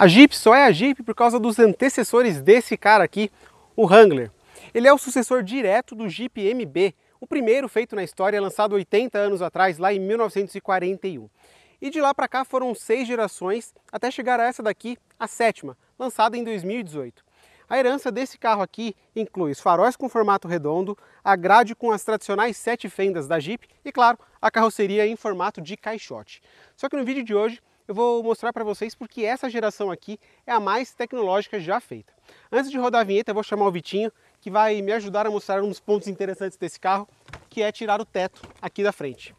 A Jeep só é a Jeep por causa dos antecessores desse cara aqui, o Wrangler. Ele é o sucessor direto do Jeep MB, o primeiro feito na história, lançado 80 anos atrás, lá em 1941. E de lá para cá foram 6 gerações, até chegar a essa daqui, a 7ª, lançada em 2018. A herança desse carro aqui inclui os faróis com formato redondo, a grade com as tradicionais 7 fendas da Jeep e, claro, a carroceria em formato de caixote. Só que no vídeo de hoje eu vou mostrar para vocês porque essa geração aqui é a mais tecnológica já feita. Antes de rodar a vinheta, eu vou chamar o Vitinho, que vai me ajudar a mostrar um dos pontos interessantes desse carro, que é tirar o teto aqui da frente.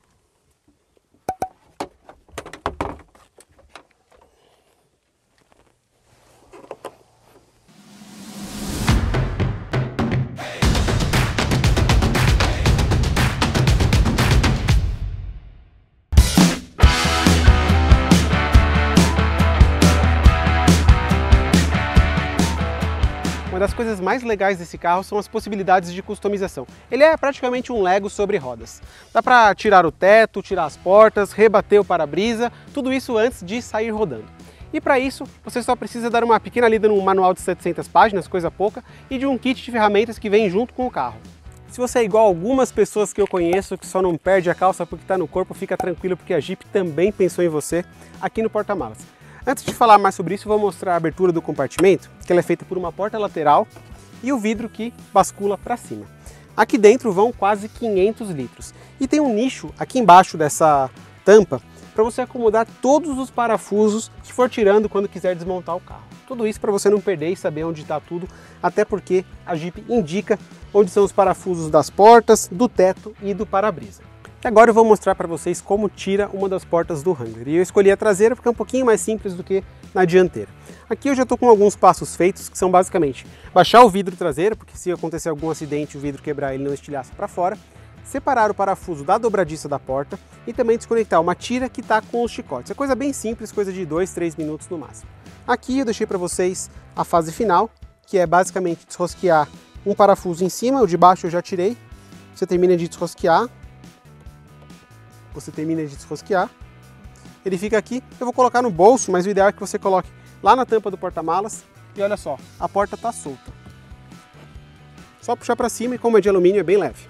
Uma das coisas mais legais desse carro são as possibilidades de customização. Ele é praticamente um Lego sobre rodas. Dá para tirar o teto, tirar as portas, rebater o para-brisa, tudo isso antes de sair rodando. E para isso, você só precisa dar uma pequena lida num manual de 700 páginas, coisa pouca, e de um kit de ferramentas que vem junto com o carro. Se você é igual a algumas pessoas que eu conheço, que só não perde a calça porque está no corpo, fica tranquilo porque a Jeep também pensou em você aqui no porta-malas. Antes de falar mais sobre isso, eu vou mostrar a abertura do compartimento, que ela é feita por uma porta lateral e o vidro que bascula para cima. Aqui dentro vão quase 500 litros e tem um nicho aqui embaixo dessa tampa para você acomodar todos os parafusos que for tirando quando quiser desmontar o carro. Tudo isso para você não perder e saber onde está tudo, até porque a Jeep indica onde são os parafusos das portas, do teto e do para-brisa. E agora eu vou mostrar para vocês como tira uma das portas do Wrangler. E eu escolhi a traseira porque é um pouquinho mais simples do que na dianteira. Aqui eu já estou com alguns passos feitos, que são basicamente baixar o vidro traseiro, porque se acontecer algum acidente o vidro quebrar ele não estilhaça para fora, separar o parafuso da dobradiça da porta e também desconectar uma tira que está com os chicotes. É coisa bem simples, coisa de 2, 3 minutos no máximo. Aqui eu deixei para vocês a fase final, que é basicamente desrosquear um parafuso em cima, o de baixo eu já tirei. Você termina de desrosquear. Ele fica aqui, eu vou colocar no bolso, mas o ideal é que você coloque lá na tampa do porta-malas e olha só, a porta está solta. Só puxar para cima e como é de alumínio é bem leve.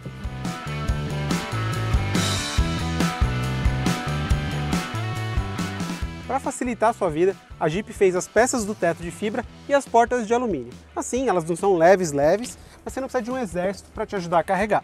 Para facilitar a sua vida, a Jeep fez as peças do teto de fibra e as portas de alumínio. Assim, elas não são leves, mas você não precisa de um exército para te ajudar a carregar.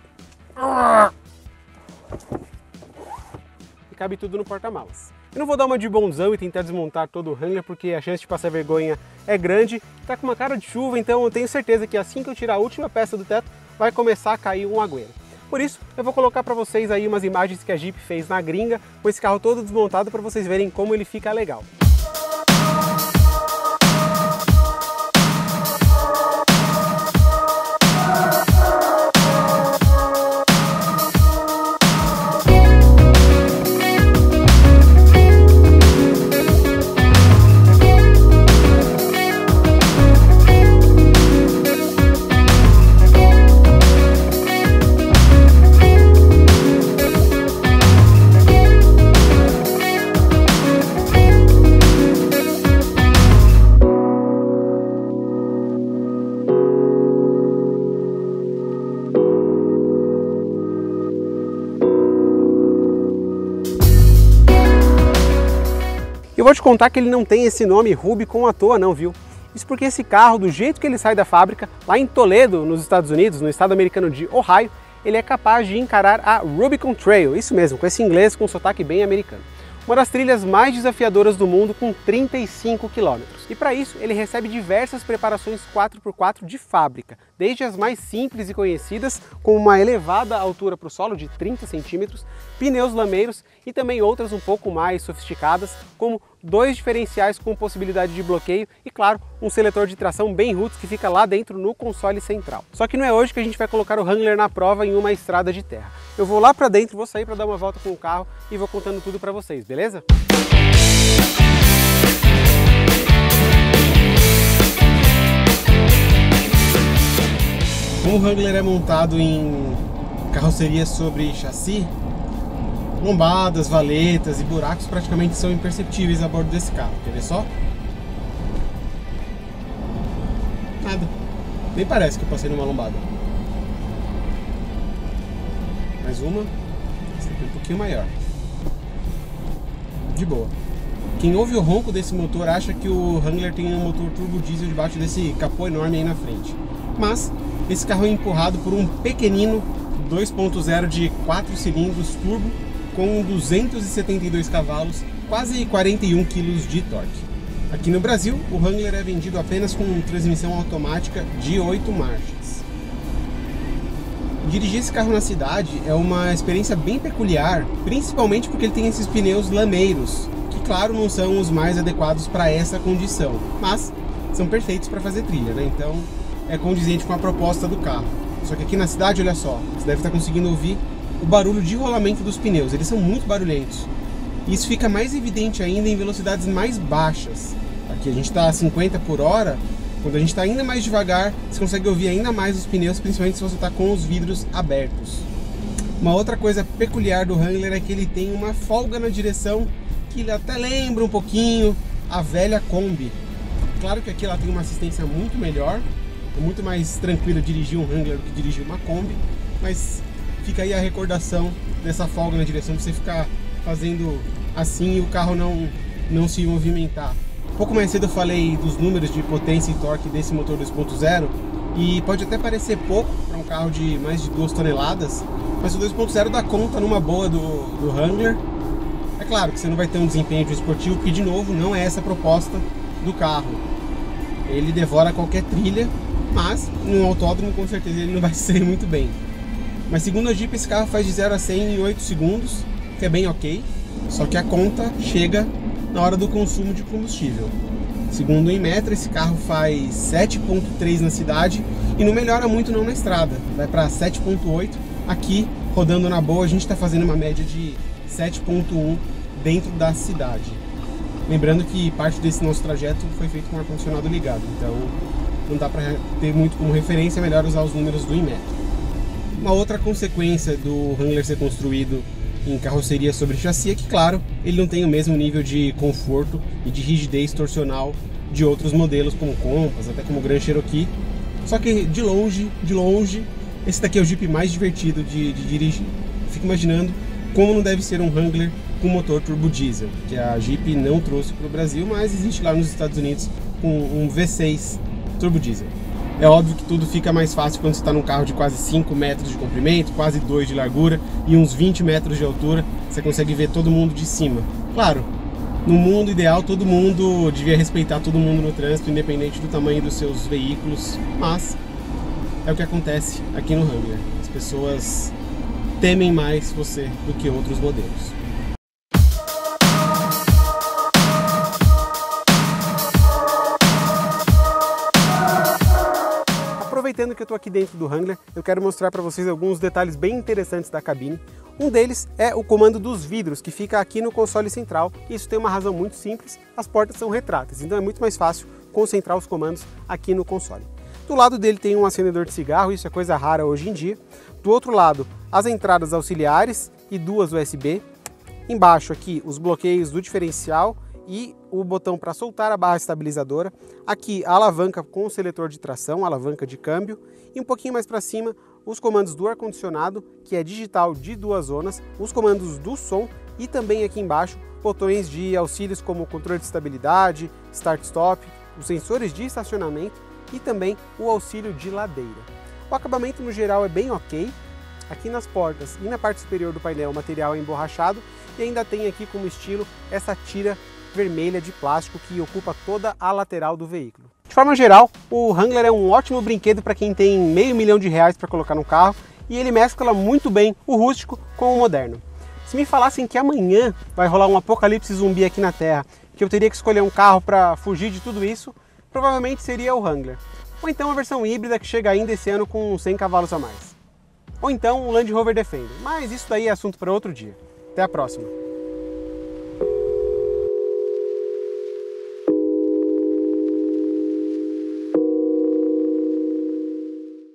Cabe tudo no porta-malas. Eu não vou dar uma de bonzão e tentar desmontar todo o Wrangler porque a chance de passar vergonha é grande. Tá com uma cara de chuva, então eu tenho certeza que assim que eu tirar a última peça do teto, vai começar a cair um agueiro. Por isso, eu vou colocar para vocês aí umas imagens que a Jeep fez na gringa, com esse carro todo desmontado para vocês verem como ele fica legal. Eu vou te contar que ele não tem esse nome Rubicon à toa não, viu? Isso porque esse carro, do jeito que ele sai da fábrica, lá em Toledo, nos Estados Unidos, no estado americano de Ohio, ele é capaz de encarar a Rubicon Trail, isso mesmo, com esse inglês com sotaque bem americano. Uma das trilhas mais desafiadoras do mundo com 35 km. E para isso ele recebe diversas preparações 4x4 de fábrica, desde as mais simples e conhecidas, com uma elevada altura para o solo de 30 centímetros, pneus lameiros e também outras um pouco mais sofisticadas, como 2 diferenciais com possibilidade de bloqueio e, claro, um seletor de tração bem roots que fica lá dentro no console central. Só que não é hoje que a gente vai colocar o Wrangler na prova em uma estrada de terra. Eu vou lá para dentro, vou sair para dar uma volta com o carro e vou contando tudo para vocês, beleza? Como o Wrangler é montado em carroceria sobre chassi, lombadas, valetas e buracos praticamente são imperceptíveis a bordo desse carro. Quer ver só? Nada. Nem parece que eu passei numa lombada. Mais uma. Essa aqui é um pouquinho maior. De boa. Quem ouve o ronco desse motor acha que o Wrangler tem um motor turbo diesel debaixo desse capô enorme aí na frente. Mas esse carro é empurrado por um pequenino 2.0 de 4 cilindros turbo com 272 cavalos, quase 41 kg de torque. Aqui no Brasil, o Wrangler é vendido apenas com transmissão automática de 8 marchas. Dirigir esse carro na cidade é uma experiência bem peculiar, principalmente porque ele tem esses pneus lameiros, que claro não são os mais adequados para essa condição, mas são perfeitos para fazer trilha, né? Então é condizente com a proposta do carro. Só que aqui na cidade, olha só, você deve estar conseguindo ouvir o barulho de rolamento dos pneus, eles são muito barulhentos. E isso fica mais evidente ainda em velocidades mais baixas. Aqui a gente está a 50 por hora, quando a gente está ainda mais devagar, você consegue ouvir ainda mais os pneus, principalmente se você está com os vidros abertos. Uma outra coisa peculiar do Wrangler é que ele tem uma folga na direção que ele até lembra um pouquinho a velha Kombi. Claro que aqui ela tem uma assistência muito melhor, é muito mais tranquilo dirigir um Wrangler do que dirigir uma Kombi, mas fica aí a recordação dessa folga na direção, pra você ficar fazendo assim e o carro não se movimentar. Um pouco mais cedo eu falei dos números de potência e torque desse motor 2.0 e pode até parecer pouco para um carro de mais de 2 toneladas, mas o 2.0 dá conta numa boa do Wrangler. É claro que você não vai ter um desempenho de esportivo, porque de novo não é essa a proposta do carro. Ele devora qualquer trilha, mas no autódromo com certeza ele não vai sair muito bem. Mas segundo a Jeep, esse carro faz de 0 a 100 em 8 segundos, que é bem ok, só que a conta chega na hora do consumo de combustível. Segundo o Inmetro, esse carro faz 7.3 na cidade e não melhora muito não na estrada, vai para 7.8. Aqui, rodando na boa, a gente está fazendo uma média de 7.1 dentro da cidade. Lembrando que parte desse nosso trajeto foi feito com o ar-condicionado ligado, então não dá para ter muito como referência, é melhor usar os números do Inmetro. Uma outra consequência do Wrangler ser construído em carroceria sobre chassi é que, claro, ele não tem o mesmo nível de conforto e de rigidez torsional de outros modelos como Compass, até como Grand Cherokee. Só que de longe, esse daqui é o Jeep mais divertido de dirigir. Fico imaginando como não deve ser um Wrangler com motor turbo diesel, que a Jeep não trouxe para o Brasil, mas existe lá nos Estados Unidos com um V6 turbo diesel. É óbvio que tudo fica mais fácil quando você está num carro de quase 5 metros de comprimento, quase 2 de largura e uns 20 metros de altura, você consegue ver todo mundo de cima. Claro, no mundo ideal todo mundo devia respeitar todo mundo no trânsito, independente do tamanho dos seus veículos, mas é o que acontece aqui no Wrangler. As pessoas temem mais você do que outros modelos. Aproveitando que eu estou aqui dentro do Wrangler, eu quero mostrar para vocês alguns detalhes bem interessantes da cabine. Um deles é o comando dos vidros, que fica aqui no console central. Isso tem uma razão muito simples, as portas são retráteis, então é muito mais fácil concentrar os comandos aqui no console. Do lado dele tem um acendedor de cigarro, isso é coisa rara hoje em dia. Do outro lado, as entradas auxiliares e 2 USB. Embaixo aqui, os bloqueios do diferencial e o botão para soltar a barra estabilizadora. Aqui a alavanca com o seletor de tração, a alavanca de câmbio. E um pouquinho mais para cima, os comandos do ar-condicionado, que é digital de 2 zonas, os comandos do som e também aqui embaixo, botões de auxílios como controle de estabilidade, start-stop, os sensores de estacionamento e também o auxílio de ladeira. O acabamento no geral é bem ok. Aqui nas portas e na parte superior do painel o material é emborrachado e ainda tem aqui como estilo essa tira vermelha de plástico que ocupa toda a lateral do veículo. De forma geral, o Wrangler é um ótimo brinquedo para quem tem R$500 mil para colocar no carro e ele mescla muito bem o rústico com o moderno. Se me falassem que amanhã vai rolar um apocalipse zumbi aqui na Terra, que eu teria que escolher um carro para fugir de tudo isso, provavelmente seria o Wrangler. Ou então a versão híbrida que chega ainda esse ano com 100 cavalos a mais. Ou então o Land Rover Defender, mas isso daí é assunto para outro dia. Até a próxima!